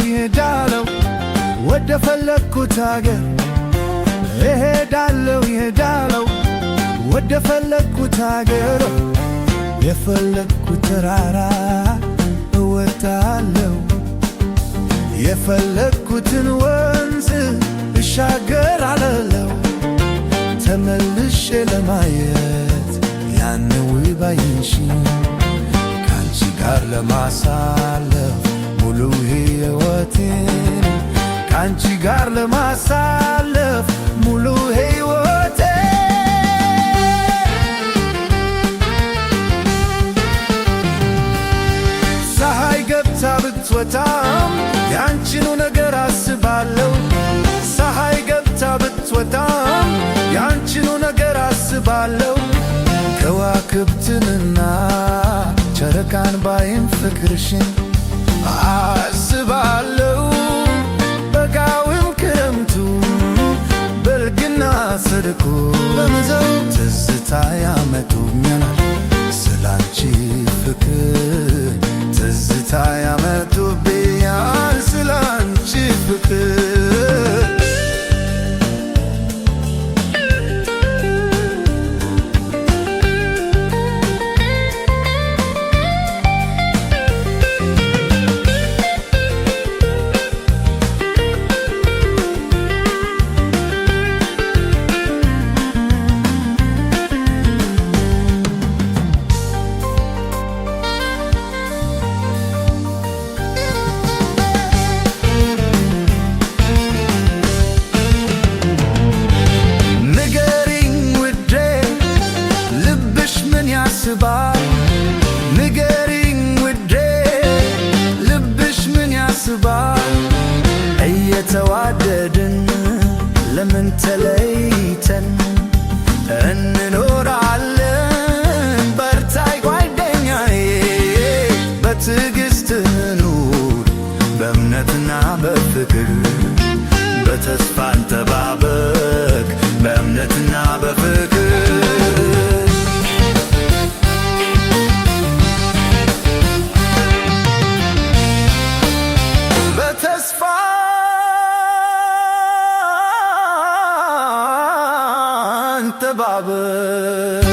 ይሄዳለው ወደ ፈለግኩት አገር ይሄዳለው ወደ ፈለግኩት አገር የፈለግኩት ተራራ እወጣለው የፈለግኩትን ወንዝ እሻገራለው ተመልሼ ለማየት ያን ውብ ዓይንሽን ካንቺ ጋር ለማሳለፍ ሙሉ ሕይወቴን ካንቺ ጋር ለማሳለፍ ሙሉ ሕይወቴን ፀሐይ ገብታ ብትወጣም ያንቺኑ ነገር አስባለሁ ፀሐይ ገብታ ብትወጣም ያንቺኑ ነገር አስባለሁ ከዋክብትንና ጨረቃን ባይም ፍቅርሽን አስባለሁ በጋውም ክረምቱ በልግና ጸደቁ በመዘው ትዝታ ያመጡብኛል ስላንቺ ፍቅር ትዝታ ያመጡብኛል ስላንቺ ፍቅር ንገሪኝ ውዴ ልብሽ ምን ያስባል እየተዋደድን ለምን ተለይተን እንኖራለን በርታይ ጓደኛዬ በትዕግሥት ኑር በእምነትና በፍቅር በተስፋ እንጠባበቅ በእምነትና በፍቅር ተባበር